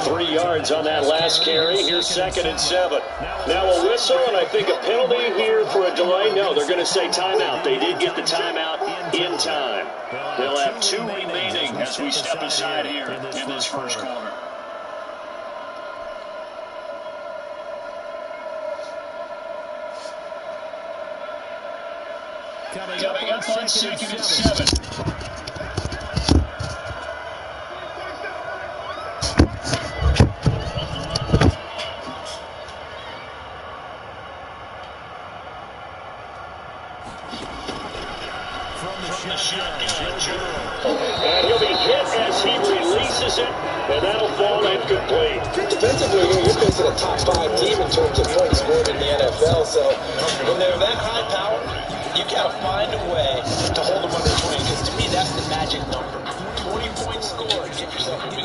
3 yards on that last carry. Here's 2nd and 7. Now a whistle, and I think a penalty here for a delay. No, they're going to say timeout. They did get the timeout in time. They'll have 2 remaining as we step aside here in this first quarter. Coming up on 2nd and 7. And he'll be hit as he releases it, and that'll fall incomplete. Defensively, you're facing a top 5 team in terms of points scored in the NFL, so when they're that high power, you got to find a way to hold them under 20, because to me, that's the magic number. 20 points scored, give yourself your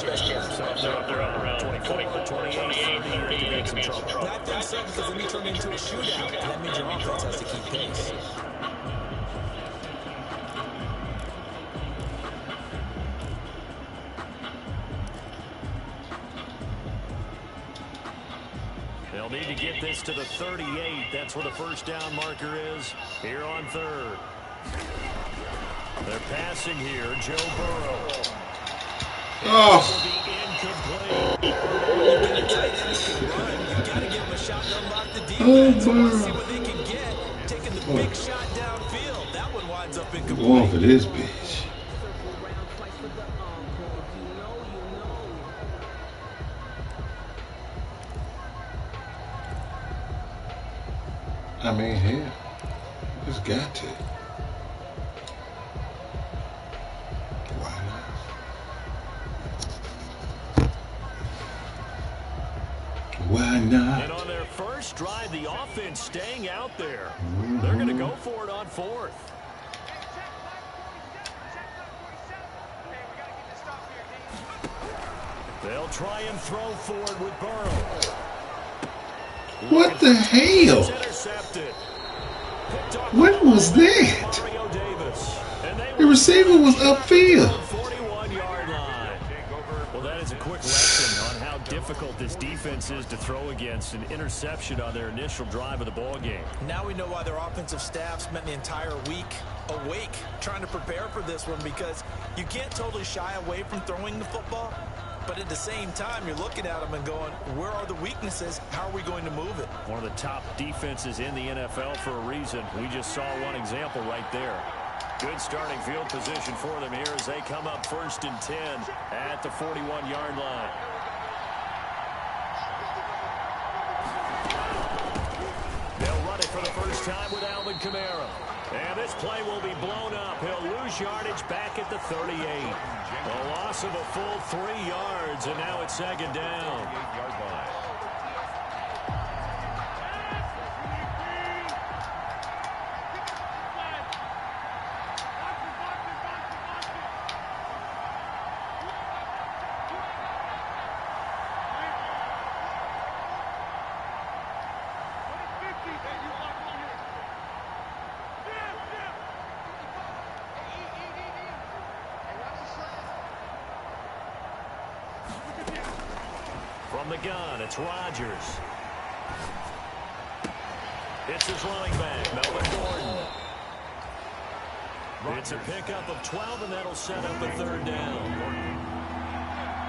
best chance. They're up there around 20 for 28. That then sucks because when you turn into a shootout, that means your offense has to keep pace. They'll need to get this to the 38. That's where the first down marker is here on 3rd. They're passing here. Joe Burrow. Oh. You got to give them a shot to unlock the defense. See what they can get. Taking the big shot downfield. That one winds up incomplete. Go on for this bitch. I mean, hell, it's got to. Why not? Why not? And on their first drive, the offense staying out there. They're going to go for it on 4th. They'll try and throw forward with Burrow. What the hell? What was that? The receiver was upfield. 41-yard line. Well, that is a quick lesson on how difficult this defense is to throw against. An interception on their initial drive of the ball game. Now we know why their offensive staff spent the entire week awake trying to prepare for this one, because you can't totally shy away from throwing the football. But at the same time, you're looking at them and going, where are the weaknesses? How are we going to move it? One of the top defenses in the NFL for a reason. We just saw one example right there. Good starting field position for them here as they come up 1st and 10 at the 41-yard line. They'll run it for the first time with Alvin Kamara. And this play will be blown up. He'll lose yardage back at the 38. A loss of a full 3 yards, and now it's 2nd down. From the gun, it's Rodgers. It's his running back, Melvin Gordon. It's a pickup of 12, and that'll set up a 3rd down.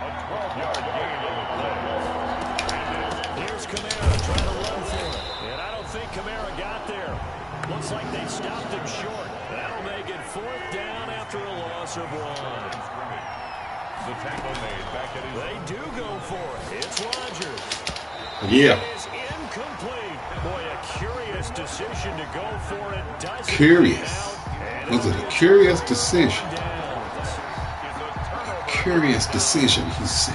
A 12-yard gain on the play. Here's Kamara trying to run for it. And I don't think Kamara got there. Looks like they stopped him short. That'll make it 4th down after a loss of 1. The tackle made back at his. They do go for it. It's Rodgers. Yeah. It is incomplete. Boy, a curious decision to go for it. Doesn't Curious. Was it a curious decision? Curious decision, he said.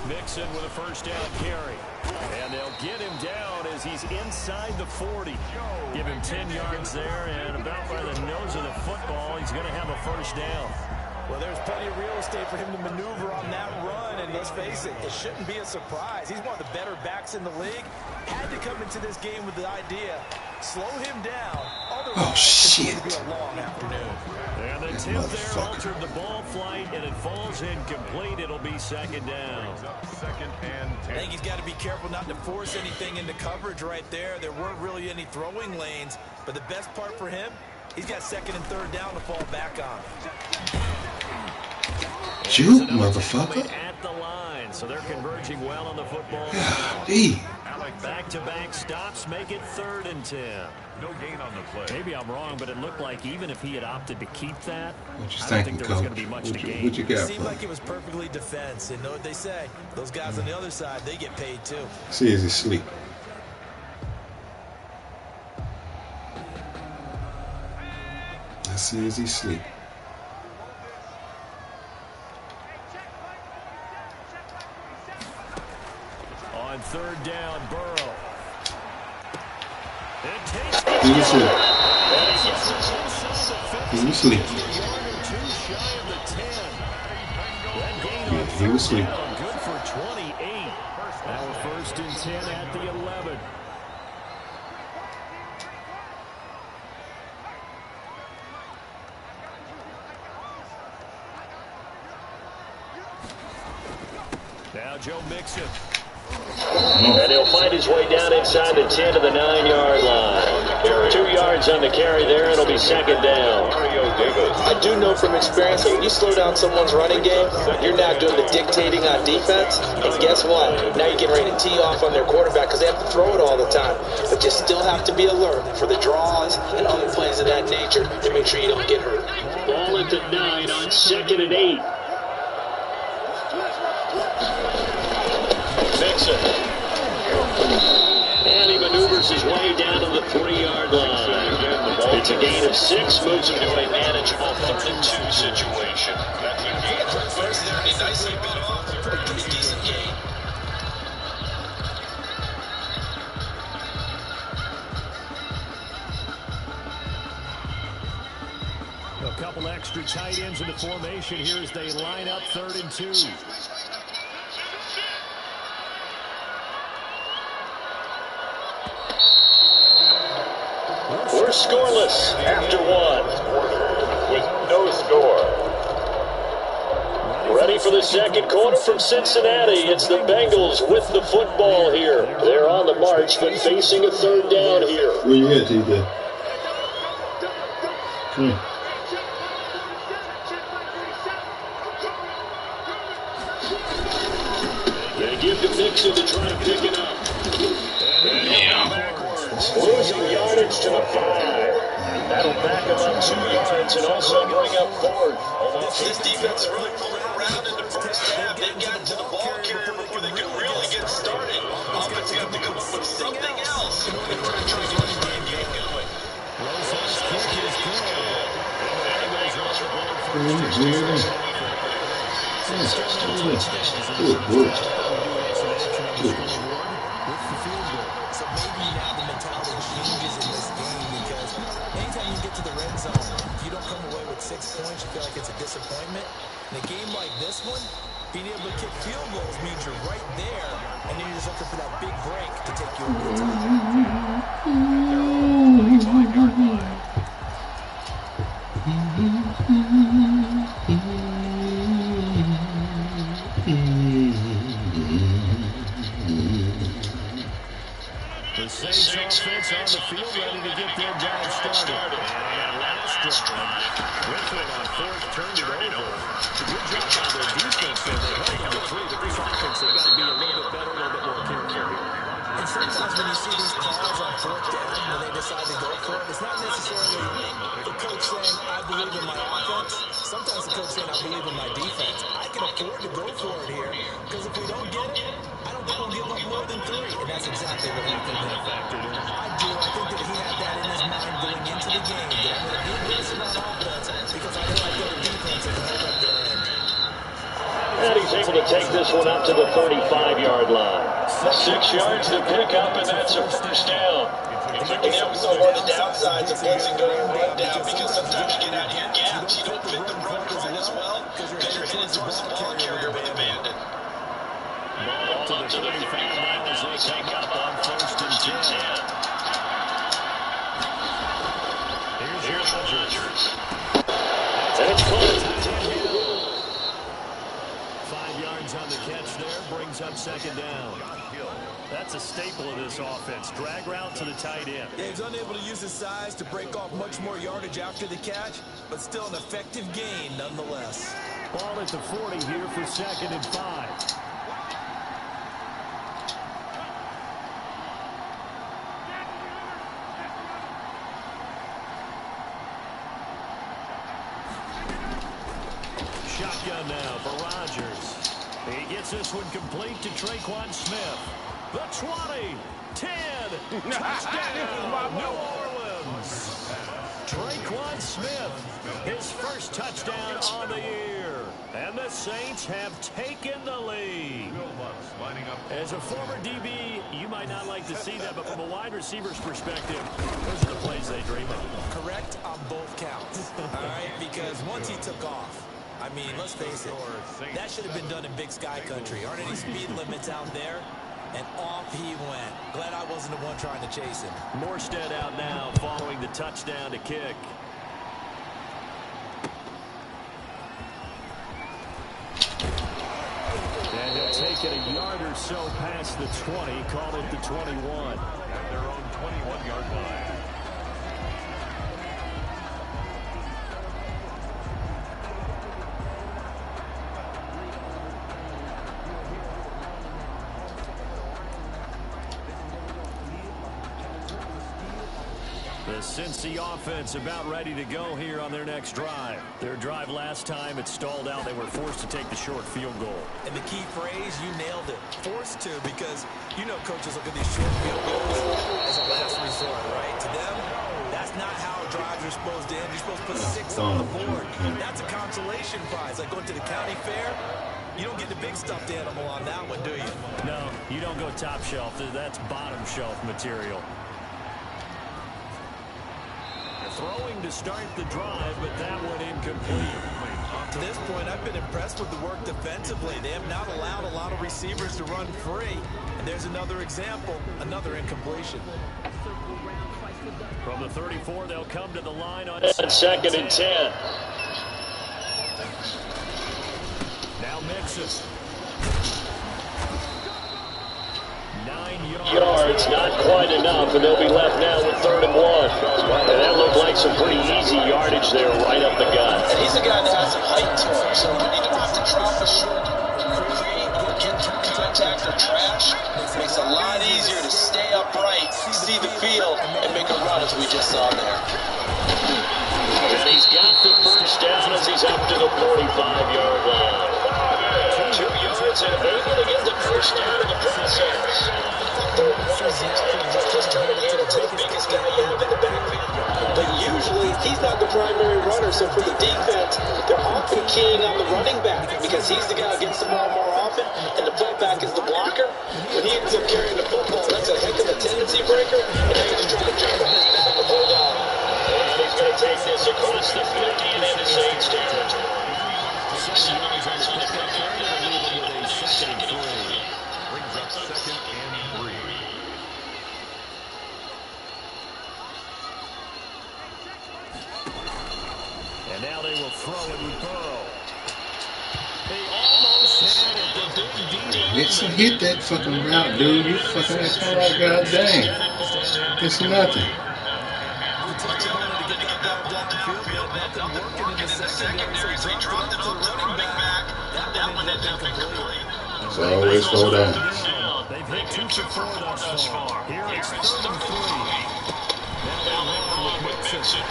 Mixon with a first down carry. And they'll get him down as he's inside the 40. Give him 10 yards there, and about by the nose of the football, he's going to have a first down. Well, there's plenty of real estate for him to maneuver on that run, and let's face it, it shouldn't be a surprise. He's one of the better backs in the league. Had to come into this game with the idea, slow him down. Otherwise, Oh, shit. It's gonna be a long afternoon. And the That tip there motherfucker. altered the ball flight, and it falls incomplete. It'll be second down. Second and I 10. think he's got to be careful not to force anything into coverage right there. There weren't really any throwing lanes, but the best part for him, he's got second and third down to fall back on. Juke, motherfucker. At the line, so they're converging well on the football. Golly. Back-to-back stops make it 3rd and 10. No gain on the play. Maybe I'm wrong, but it looked like even if he had opted to keep that, What you I don't thinking, think there was Coach? going to be much to gain. What you It got, seemed bro? like it was perfectly defense. And know what they say? Those guys on the other side, they get paid too. See as he sleep. Let's see as he sleep. On 3rd down, Burrow. It takes He was asleep. He was asleep. Yeah, he was asleep. Good for 28. Now 1st and 10 at the 11. Now Joe Mixon. And he'll find his way down inside the 10 to the 9-yard line. 2 yards on the carry there. It'll be second down. I do know from experience that when you slow down someone's running game, you're now doing the dictating on defense. And guess what? Now you're getting ready to tee off on their quarterback because they have to throw it all the time. But you still have to be alert for the draws and other plays of that nature to make sure you don't get hurt. Ball at the 9 on 2nd and 8. Mixon. And he maneuvers his way down to the 3-yard line. It's a gain of 6, moves him to a manageable 3rd and 2 situation. That's a gain for first there, and he nicely bit off a pretty decent gain. A couple extra tight ends in the formation here as they line up 3rd and 2. We're scoreless after 1. With no score. Ready for the second quarter from Cincinnati. It's the Bengals with the football here. They're on the march, but facing a 3rd down here. Where you at, TJ? Come here. They give to Mixon to try to pick it up. Losing yardage to the 5. That'll back him up 2 yards and also bring up 4th. This defense is really pulling around in the first half. They got to the ball carrier before they could really get started. Offense got to come up with something else. They're trying to get the game going. Good work. Good. So maybe now the mentality changes in this game because anytime you get to the red zone, if you don't come away with 6 points, you feel like it's a disappointment. In a game like this one, being able to kick field goals means you're right there, and then you're just looking for that big break to take you over the top. The Saints offense on the field ready to get their drive started. And last drive, with it on 4th, turned it over. Good job by their defense there. They held them to 3, but this offense, they've got to be a little bit better, a little bit more careful here. And sometimes when you see these calls on 4th down, when they decide to go for it, it's not necessarily the coach saying, I believe in my offense. Sometimes the coach saying, I believe in my defense. I can afford to go for it here, because if we don't get it, I don't think we'll give up more than 3. And that's exactly what happened there. I do. I think that he had that in his mind going into the game, that I'm going to be aggressive on offense because I know I've got a defense that can hold up their end. And he's able to take this one up to the 35-yard line. 6 yards to pick up, and that's a 1st down. And that was one of the downsides of blitzing going run down because sometimes you get out of your gaps. You don't fit the run quite as well because you're trying to towards the ball carrier with the bandit. Ball up to the 35 now as they take up on 1st and 10. Here's Rodgers. And it's caught. 5 yards on the catch there, brings up second down. That's a staple of this offense. Drag route to the tight end. Yeah, he's unable to use his size to break off much more yardage after the catch, but still an effective gain nonetheless. Ball at the 40 here for 2nd and 5. Shotgun now for Rodgers. He gets this one complete to Traquan Smith. The 20, 10, touchdown, New Orleans. Traquan Smith, his first touchdown on the year. And the Saints have taken the lead. As a former DB, you might not like to see that, but from a wide receiver's perspective, those are the plays they dream of. Correct on both counts, all right? Because once he took off, I mean, let's face it, that should have been done in Big Sky Country. Aren't any speed limits out there? And off he went. Glad I wasn't the one trying to chase him. Morstead out now following the touchdown to kick. And he'll take it a yard or so past the 20, call it the 21. At their own 21-yard line. The Cincy offense about ready to go here on their next drive. Their drive last time, it stalled out. They were forced to take the short field goal. And the key phrase, you nailed it. Forced to, because you know coaches look at these short field goals as a last resort, right? To them, that's not how drives are supposed to end. You're supposed to put 6 on the board. That's a consolation prize. Like going to the county fair, you don't get the big stuffed animal on that one, do you? No, you don't go top shelf. That's bottom shelf material. Throwing to start the drive, but that one incomplete. To this point, I've been impressed with the work defensively. They have not allowed a lot of receivers to run free. And there's another example, another incompletion. From the 34, they'll come to the line on 2nd and 10. Now Mixon. 9 Yards, not quite enough, and they'll be left now with 3rd and 1. And that looked like some pretty easy yardage there right up the gut. And he's a guy that has some height to him, so when you don't have to drop a short create or get through contact or trash, it makes it a lot easier to stay upright, see the field, and make a run as we just saw there. And he's got the first down as he's up to the 45-yard line. 2 yards and able to get the first down in the process. Just trying to hand it to the biggest guy you have in the backfield. But usually, he's not the primary runner, so for the defense, they're often keying on the running back because he's the guy who gets the ball more often, and the fullback is the blocker. When he ends up carrying the football, that's a heck of a tendency breaker, and now he's just trying to jump on his back and hold on. And he's going to take this across the 50 and into Saints territory. 7 yards on the pickup, and leaving with a 2nd and 3. Brings up 2nd and 3. And now they will throw it with Burrow. They almost had it. The big D. Nixon hit that fucking route, dude. You fucking that hard, god dang. It's nothing. So always slow down. They've hit 2 for 4 thus far. Here it's 3rd and 3. Now they run with Mixon.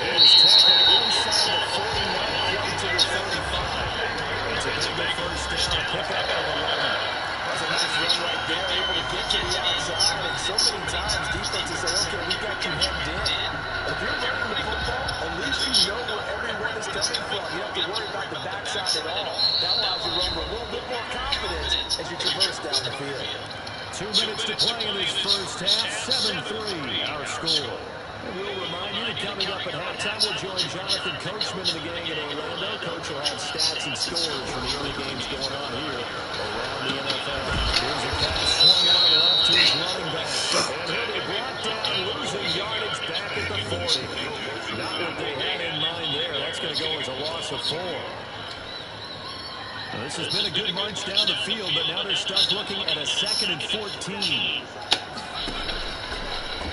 And he's tackled inside the 49 up to the 35. It's a big first down. Pick up of 11. That's a nice run right there. Able to get to the outside. And so many times defenses say, okay, we got you hemmed in. If you're running the football, at least you know where everyone is coming from. You don't have to worry about the backside at all. That allows you to run with a little bit more confidence as you traverse down the field. 2 minutes to play in this first half. 7-3 our score. And we'll remind you that coming up at halftime, we'll join Jonathan Coachman and the gang in Orlando. Coach will have stats and scores from the early games going on here around the NFL. Here's a pass swung out left to his running back. And he'll be brought down, losing yardage back 40. Not what they had in mind there. That's going to go as a loss of 4. Now, this has been a good march down the field, but now they're stuck looking at a 2nd and 14.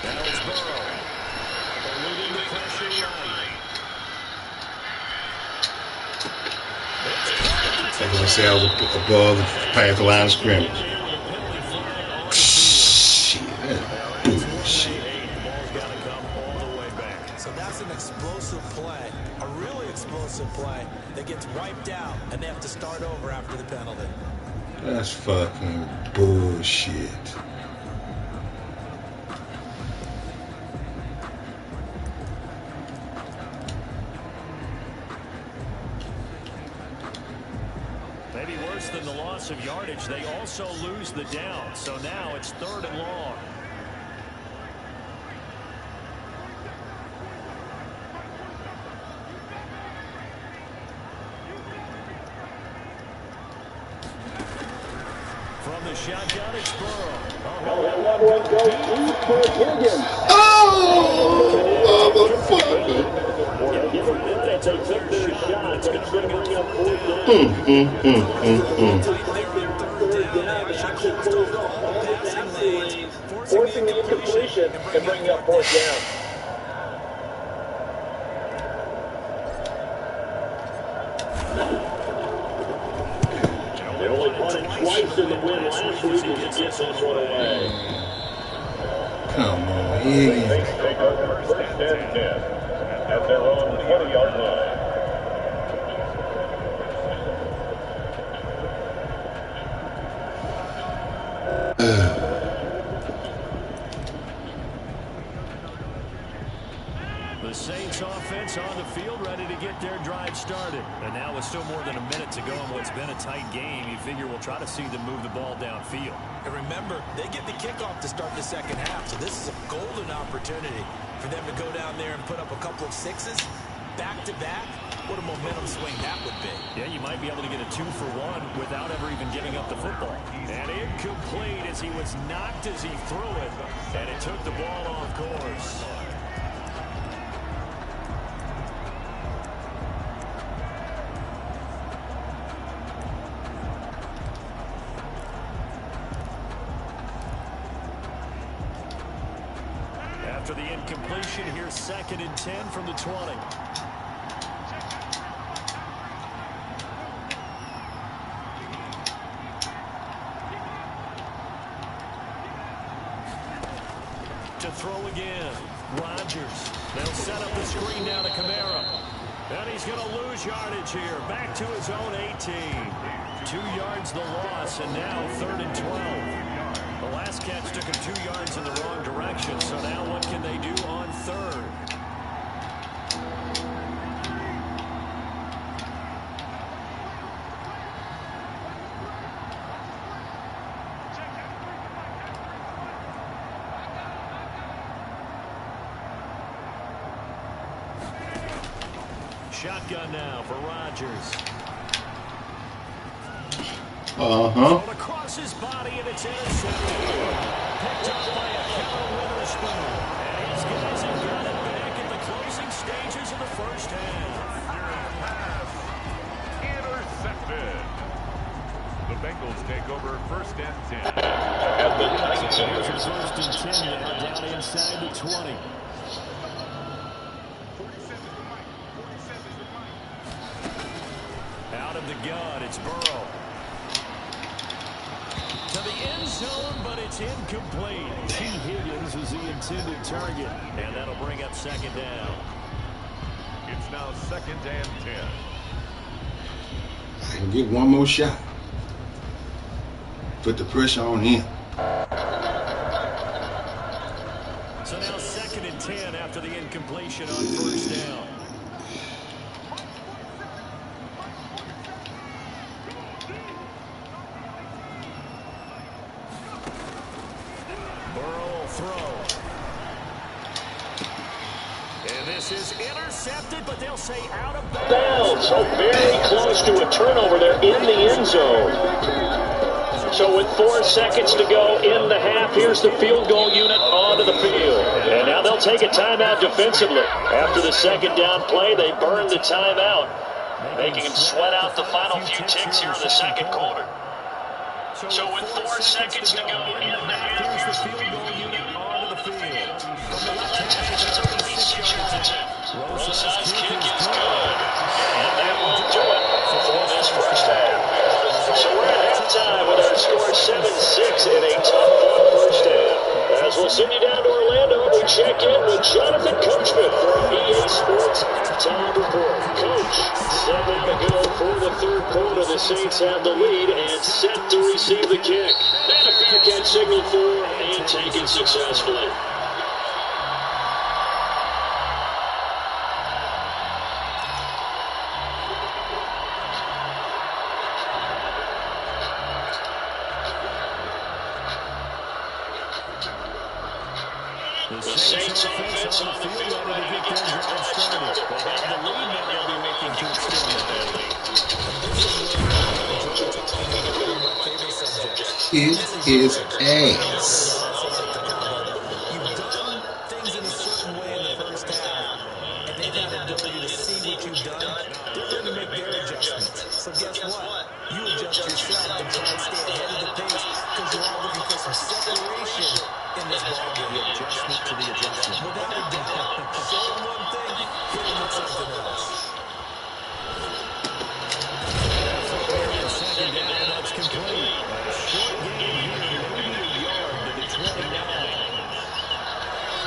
Now it's Burrow. Eluding the pressure right. They're going to say I was above the past the line of scrimmage. Shit, that's bullshit. So that's an explosive play, a really explosive play that gets wiped out, and they have to start over after the penalty. That's fucking bullshit. Maybe worse than the loss of yardage, they also lose the down. So now it's 3rd and long. From the shotgun, it's Burrow. Oh, motherfucker. Forcing the incompletion and bringing up 4th down. They only punted twice in the win last week to get this one away. Come on, Higgins. Take over 1st and 10 at their own 20-yard line. The Saints offense on the field, ready to get their drive started. And now with still more than a minute to go in what's been a tight game, you figure we'll try to see them move the ball downfield. And remember, they get the kickoff to start the 2nd half, so this is a golden opportunity for them to go down there and put up a couple of 6s back-to-back. What a momentum swing that would be. Yeah, you might be able to get a 2-for-1 without ever even giving up the football. And incomplete as he was knocked as he threw it, and it took the ball off course. After the incompletion, here's 2nd and 10 from the 20. To throw again, Rodgers. They'll set up the screen now to Kamara. And he's going to lose yardage here. Back to his own 18. 2 yards the loss, and now 3rd and 12. The last catch took him 2 yards in the wrong direction, so now what can they do on 3rd? Shotgun now for Rodgers. Thrown across his body, and it's intercepted. Picked up by a Keller Witherspoon. And his guys have got it back at the closing stages of the 1st half. Pass intercepted. The Bengals take over 1st and 10. At the So here's a 1st and 10 now, down inside the 20. Out of the gun, it's Burrow. To the end zone, but it's incomplete. T. Higgins is the intended target, and that'll bring up 2nd down. It's now 2nd and 10. I can get one more shot. Put the pressure on him. So now 2nd and 10 after the incompletion on 1st down. This is intercepted, but they'll say out of bounds. So very close to a turnover there in the end zone. So with 4 seconds to go in the half, here's the field goal unit onto the field. And now they'll take a timeout defensively. After the second down play, they burn the timeout, making them sweat out the final few ticks here in the second quarter. So with 4 seconds to go in the half, here's the field goal unit onto the field. From the left hash, it's a 36-yard attempt. Rosa's kick is good. And that will do it for this first half. So we're at halftime with our score 7-6 in a tough-fought first half. As we'll send you down to Orlando, we check in with Jonathan Coachman for our EA Sports halftime report. Coach, 7 to go for the third quarter. The Saints have the lead and set to receive the kick. And a fair catch signaled for and taken successfully. The Saints offense on the field ready to get their drive started. They have the lead, but they'll be making to extend that lead. It is ass. You've done things in a certain way in the first half, and they've had the ability to see what you've done. They're going to make their adjustments. So guess what? You adjust yourself and try and stay ahead of the pace because you're all looking for some separation in this ballgame. The adjustment to the adjustment. Without a doubt. Show them one thing, hit them with something else. Second down, and that's complete. A short gain here, maybe a yard to the 29.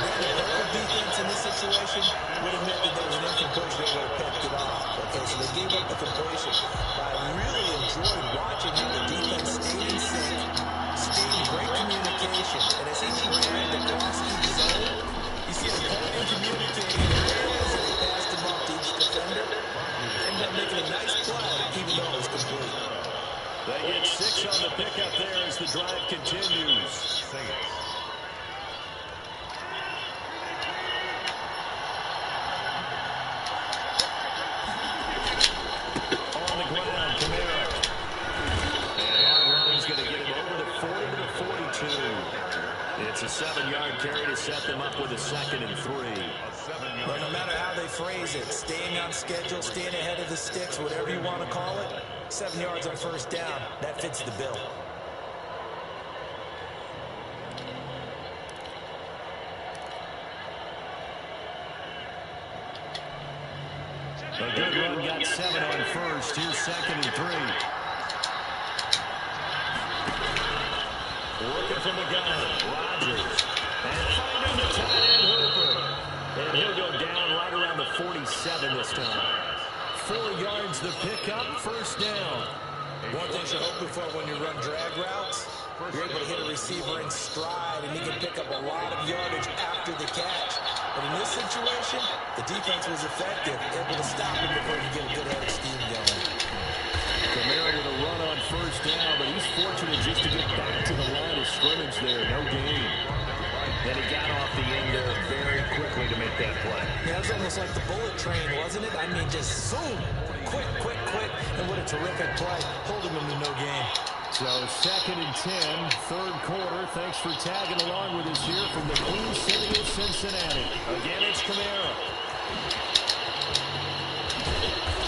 The defense in this situation would admit that there was an incompletion. They would have picked it off. Okay, so they gave up the completion. But I really enjoyed watching how the defense stayed in sync, stayed in great communication. And as each ran across each zone, you see them calling and communicating in areas and they passed them off to each defender. Ended up making a nice play, even though it was complete. They get 6 on the pickup there as the drive continues. On the ground, Camara. And hard running's going to get him over the 40 to the 42. It's a 7-yard carry to set them up with a 2nd and 3. But no matter how they phrase it, staying on schedule, staying ahead of the sticks, whatever you want to call it, 7 yards on first down, that fits the bill. A good run, got 7 on first. Here's 2nd and 3. Working from the gun, Rodgers. And finding the tight end Hooper. And he'll go down right around the 47 this time. 4 yards the pickup, first down. One thing you're hoping for when you run drag routes, you're able to hit a receiver in stride, and he can pick up a lot of yardage after the catch. But in this situation, the defense was effective, able to stop him before he could get a good head of steam going. Camara with a run on first down, but he's fortunate just to get back to the line of scrimmage there. No gain. Then he got off the end there very quickly to make that play. Yeah, it was almost like the bullet train, wasn't it? I mean, just zoom. Quick, quick, quick. And what a terrific play. Holding him to no gain. So 2nd and 10, third quarter. Thanks for tagging along with us here from the Queen City of Cincinnati. Again, it's Camara.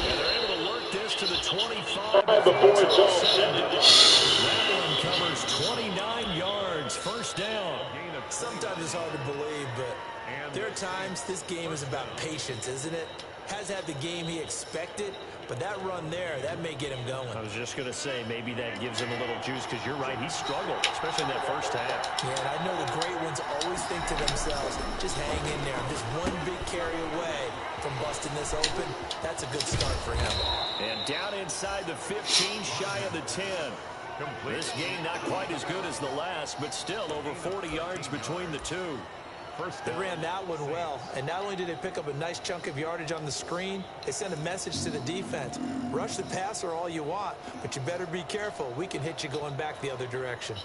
And they're able to work this to the 25. Before it's all said. That one covers 29 yards. First down. Sometimes it's hard to believe, but there are times this game is about patience, isn't it? Has had the game he expected, but that run there, that may get him going. I was just going to say, maybe that gives him a little juice, because you're right, he struggled, especially in that first half. Yeah, and I know the great ones always think to themselves, just hang in there. Just one big carry away from busting this open. That's a good start for him. And down inside the 15, shy of the 10. This game not quite as good as the last, but still over 40 yards between the two. They ran that one well, and not only did they pick up a nice chunk of yardage on the screen, they sent a message to the defense. Rush the passer all you want, but you better be careful. We can hit you going back the other direction.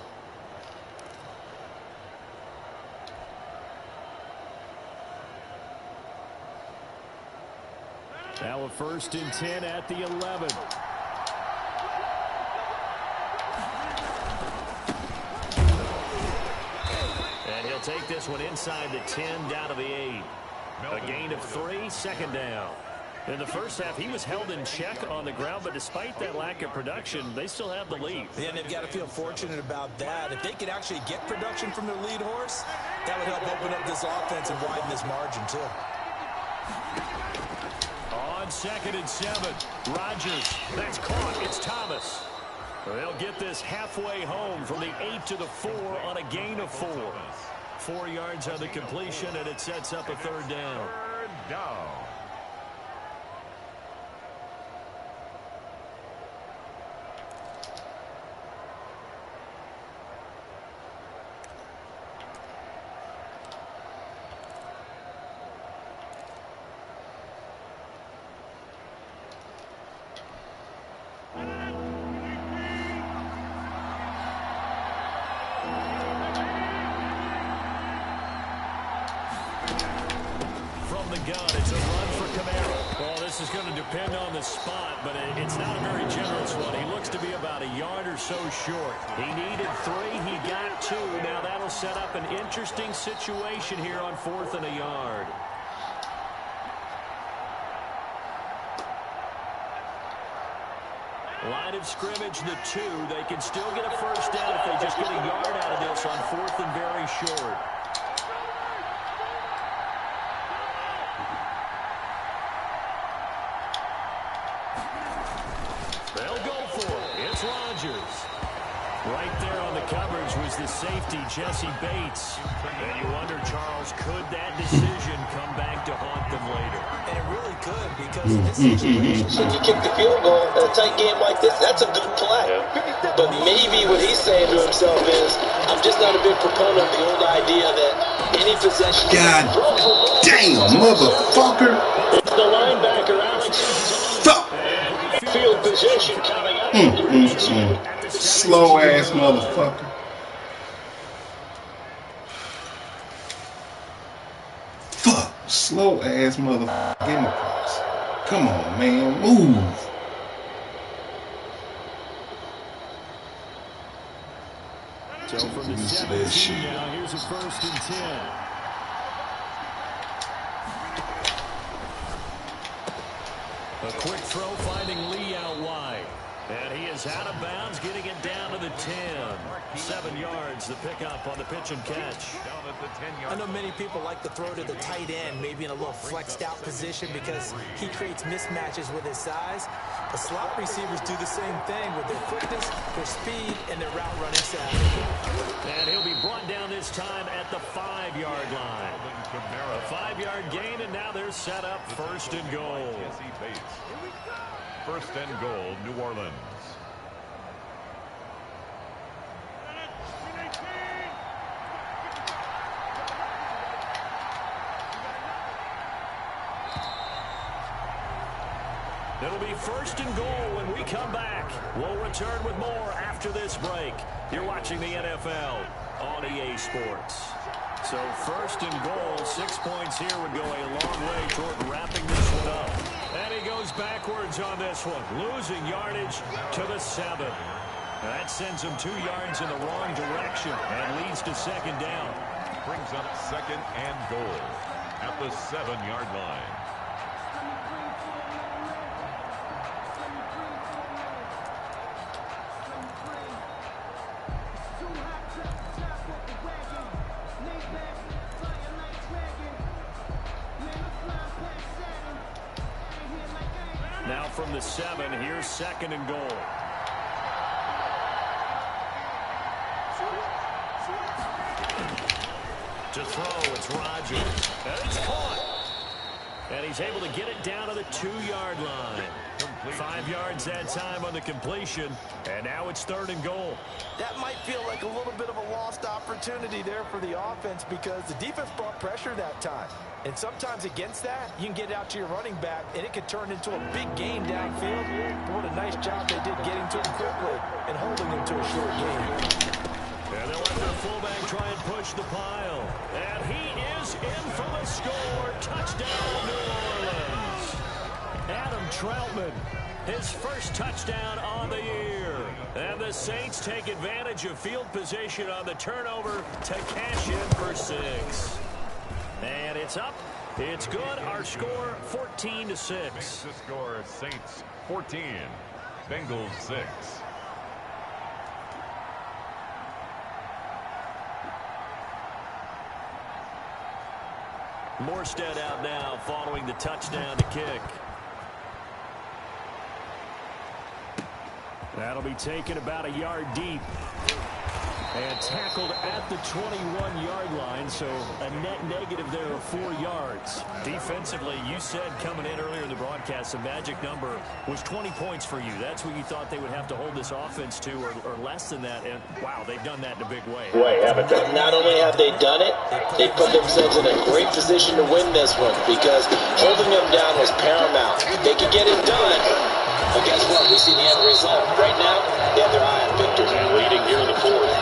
Now a 1st and 10 at the 11. They'll take this one inside the 10, down to the 8. A gain of 3, second down. In the first half, he was held in check on the ground, but despite that lack of production, they still have the lead. Yeah, and they've got to feel fortunate about that. If they could actually get production from their lead horse, that would help open up this offense and widen this margin, too. On 2nd and 7, Rodgers. That's caught. It's Thomas. They'll get this halfway home from the 8 to the 4 on a gain of 4. 4 yards on the completion, and it sets up a third down. Third down. It's a run for Kamara. Well, this is going to depend on the spot, but it's not a very generous one. He looks to be about a yard or so short. He needed 3. He got 2. Now that'll set up an interesting situation here on 4th and a yard. Line of scrimmage, the 2. They can still get a first down if they just get a yard out of this on 4th and very short. Right there on the coverage was the safety, Jesse Bates. And you wonder, Charles, could that decision come back to haunt them later? And it really could, because in this situation, If you kick the field goal in a tight game like this, that's a good play. But maybe what he's saying to himself is, I'm just not a big proponent of the old idea that any possession... God damn, motherfucker. The linebacker out. Fuck. Field position coming up. Slow ass motherfucker. Fuck. Slow ass motherfucker. Get in the cross. Come on, man. Move. So from the 17 now, here's a 1st and 10. A quick throw finding Lee out wide. And he is out of bounds, getting it down to the 10. 7 yards, the pickup on the pitch and catch. I know many people like to throw to the tight end, maybe in a little flexed out position because he creates mismatches with his size. The slot receivers do the same thing with their quickness, their speed, and their route running savvy. And he'll be brought down this time at the 5-yard line. A 5-yard gain, and now they're set up 1st and goal. 1st and goal, New Orleans. It'll be 1st and goal when we come back. We'll return with more after this break. You're watching the NFL on EA Sports. So 1st and goal, 6 points here would go a long way toward wrapping this one up. And he goes backwards on this one, losing yardage to the 7. That sends him 2 yards in the wrong direction and leads to 2nd down. Brings up 2nd and goal at the 7-yard line. Now from the 7, here's 2nd and goal. To throw, it's Rodgers. And it's caught. And he's able to get it down to the 2-yard line. 5 yards that time on the completion. And now it's 3rd and goal. That might feel like a little bit of a lost opportunity there for the offense because the defense brought pressure that time. And sometimes against that, you can get out to your running back, and it could turn into a big game downfield. But what a nice job they did getting to him quickly and holding him to a short game. And they'll let their fullback try and push the pile. And he is in for the score. Touchdown, New Orleans. Adam Troutman his first touchdown on the year. And the Saints take advantage of field position on the turnover to cash in for 6. And it's up. It's good. Our score, 14-6. The score, Saints 14, Bengals 6. Morstead out now following the touchdown to kick. That'll be taken about a yard deep. And tackled at the 21-yard line, so a net negative there of 4 yards. Defensively, you said coming in earlier in the broadcast, the magic number was 20 points for you. That's what you thought they would have to hold this offense to, or less than that. And, wow, they've done that in a big way. Not only have they done it, they put themselves in a great position to win this one because holding them down was paramount. They could get it done, but guess what? We see the end result. Right now, they have their eye on victory. And leading here in the 4th.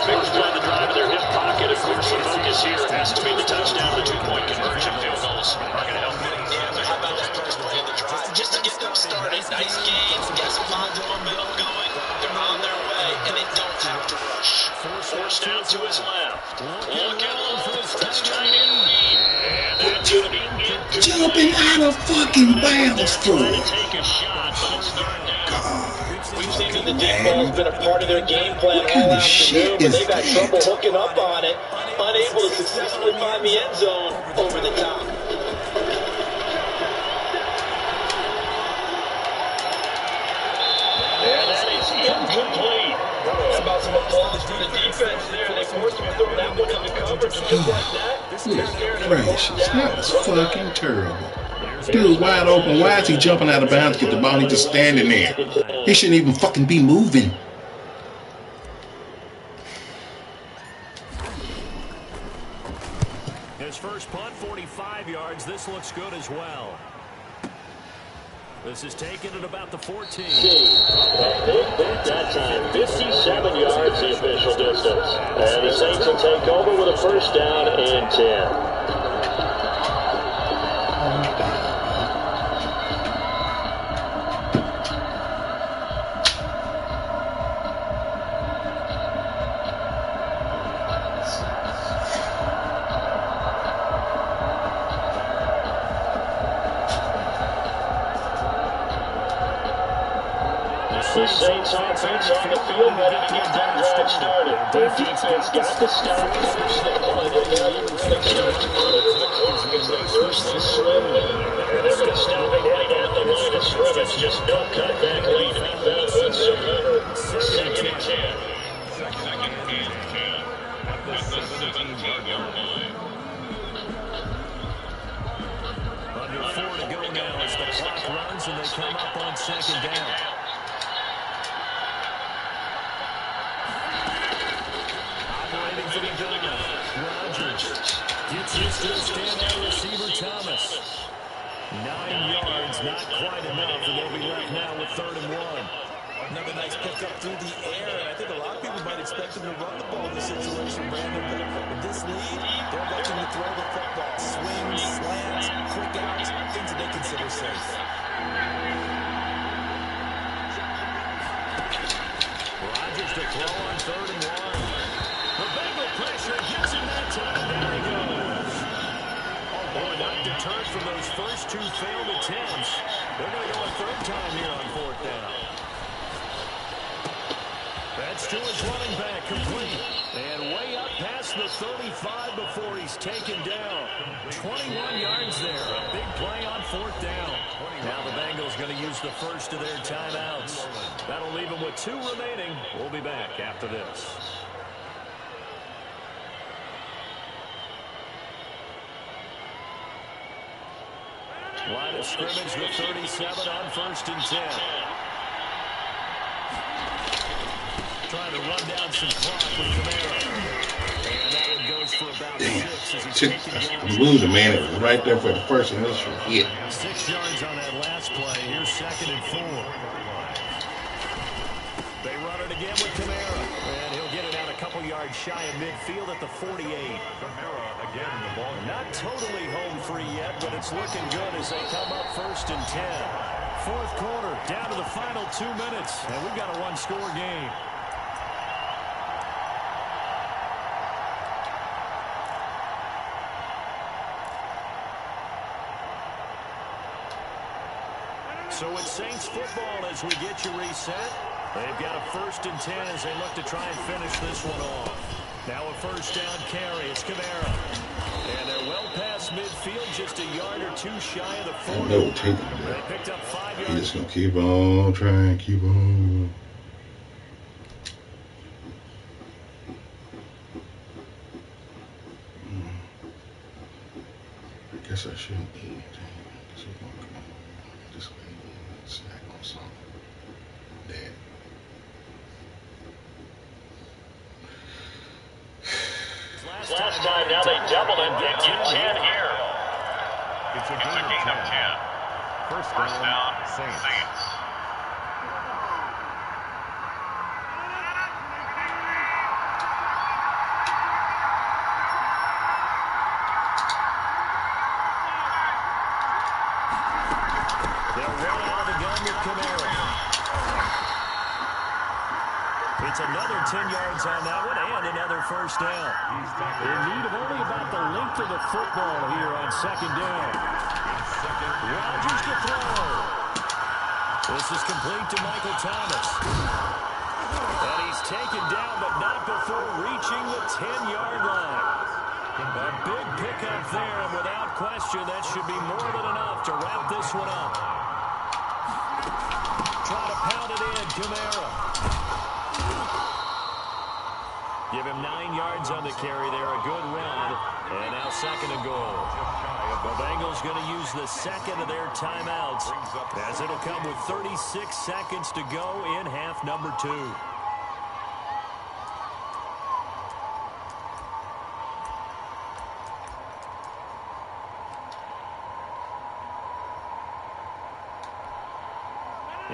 Bengals trying to drive in their hip pocket. Of course, the focus here has to be the touchdown. The 2-point conversion field goals are going to help. Yeah, but how about that personal in the drive? Just to get them started. Nice gains. Get some positive momentum going. They're on their way, and they don't have to rush. Forced down to his left. Looking low. Let's try to lead. And that's going to be incomplete. Jumping out of fucking bounds for Trying to take a shot, but it's third down. We've seen that the deep ball has been a part of their game plan all of shit afternoon, but is they've had trouble hooking up on it, unable to successfully find the end zone over the top. And that is incomplete. How about some applause for the defense there? They forced him to throw that one into coverage, and just like that, gracious. That was fucking terrible. Dude, wide open. Why is he jumping out of bounds to get the ball? He's just standing there. He shouldn't even fucking be moving. His first punt, 45 yards. This looks good as well. This is taken at about the 14. That time, 57 yards the official distance. And the Saints will take over with a first down and 10. The Saints offense on the field, ready to get that drive started. Their defense got to stop the punt, and they start to monitor the clock as they force this swim. And they're going to stop it right at the line of scrimmage. Just no cutback lead to be found whatsoever. Second and 10. Second and 10 at the 17-yard line. Under 4 to go now as the clock runs and they come up on second down. Gets used to the standout receiver Thomas. 9 yards, not quite enough, and they'll be left now with 3rd and 1. Another nice pickup through the air. I think a lot of people might expect them to run the ball in this situation, Brandon. But with this lead, they're looking to throw the football. Swings, slants, quick outs, things that they consider safe. Rodgers to throw on 3rd and 1. The Bengal pressure gets him that time. There he goes. Oh, boy, not deterred from those first 2 failed attempts. They're going to go a 3rd time here on 4th down. That's to his running back, complete. And way up past the 35 before he's taken down. 21 yards there. A big play on 4th down. Now the Bengals going to use the first of their timeouts. That'll leave them with 2 remaining. We'll be back after this. Line of scrimmage, the 37 on 1st and 10. Trying to run down some clock with Camaro. And that one goes for about 6 as he's taken down. Loser, man. It was right there for the first initial hit. 6 yards on that last play. Here's 2nd and 4. They run it again with Camaro. And he'll get it out a couple yards shy of midfield at the 48. Camara again, the ball. Not totally home free yet, but it's looking good as they come up 1st and 10. fourth quarter, down to the final 2 minutes, and we've got a one-score game. So it's Saints football as we get you reset. They've got a 1st and 10 as they look to try and finish this one off. Now a first down carry. It's Kamara. And they're well past midfield, just a yard or two shy of the 40. No, take They picked up 5 yards. He's just going to keep on trying, keep on. I guess I shouldn't eat anything. Just snack on something. Dad. Last time, now they double it and get 10 here. It's a gain of 10. First down, Saints. They'll run out of the gun with Kamara. It's another 10 yards on that one and another first down. In need of only about the length of the football here on second down. Rodgers to throw. This is complete to Michael Thomas. And he's taken down, but not before reaching the 10-yard line. A big pickup there, and without question, that should be more than enough to wrap this one up. Try to pound it in, Kamara. Give him 9 yards on the carry there, a good run. And now second and goal. The Bengals going to use the second of their timeouts, as it'll come with 36 seconds to go in half number 2.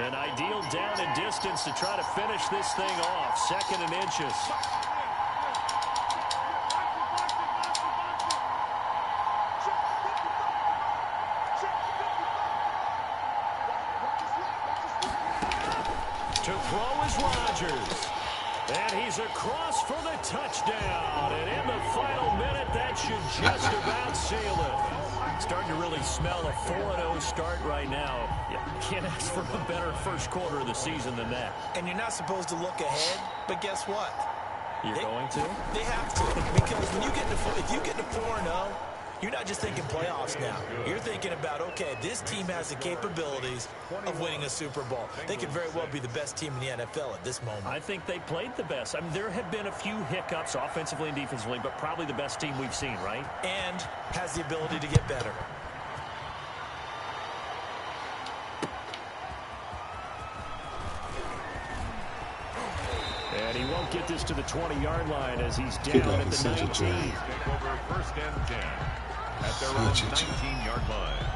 An ideal down and distance to try to finish this thing off. 2nd and inches. To throw is Rodgers. And he's across for the touchdown. And in the final minute, that should just about seal it. Starting to really smell a 4-0 start right now. You can't ask for a better first quarter of the season than that. And you're not supposed to look ahead, but guess what? You're going to? They have to, because when you get to if you get to 4-0, you're not just thinking playoffs now. You're thinking about, okay, this team has the capabilities of winning a Super Bowl. They could very well be the best team in the NFL at this moment. I think they played the best. I mean, there have been a few hiccups offensively and defensively, but probably the best team we've seen, right? And has the ability to get better. And he won't get this to the 20-yard line as he's down at the 19. Take over 1st and 10 at their own 19-yard line.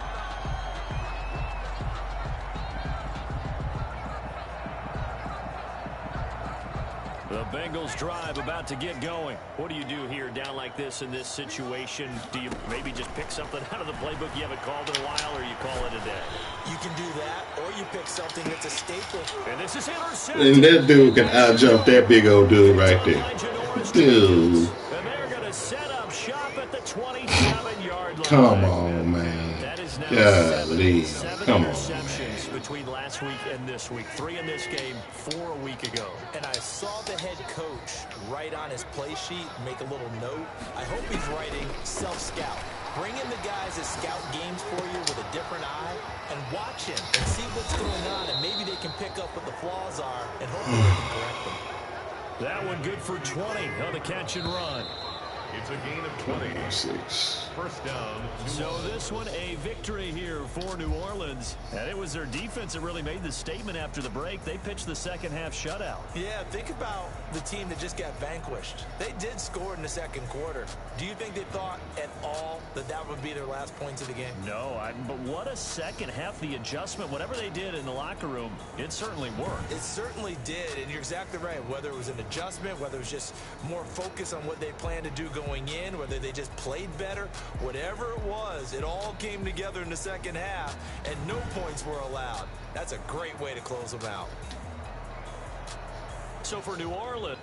The Bengals drive about to get going. What do you do here down like this in this situation? Do you maybe just pick something out of the playbook you haven't called in a while, or you call it a day? You can do that, or you pick something that's a staple. And this is intercepted. And that dude can out-jump that big old dude right there. Dude. And they're going to set up shop at the 27-yard line. Come on, man. That is now Golly. seven Come on, interceptions between last week and this week. 3 in this game, 4 a week ago. And I saw the head coach write on his play sheet, make a little note. I hope he's writing self-scout. Bring in the guys that scout games for you with a different eye and watch him and see what's going on, and maybe they can pick up what the flaws are and hopefully they can correct them. That one good for 20 on the catch and run. It's a gain of 20. 6. First down. So this one a victory here for New Orleans. And it was their defense that really made the statement after the break. They pitched the second half shutout. Yeah, think about the team that just got vanquished. They did score in the second quarter. Do you think they thought at all that that would be their last points of the game? No, but what a second half. The adjustment, whatever they did in the locker room, it certainly worked. It certainly did, and you're exactly right. Whether it was an adjustment, whether it was just more focus on what they plan to do going going in, whether they just played better, whatever it was, it all came together in the second half, and no points were allowed. That's a great way to close them out. So for New Orleans,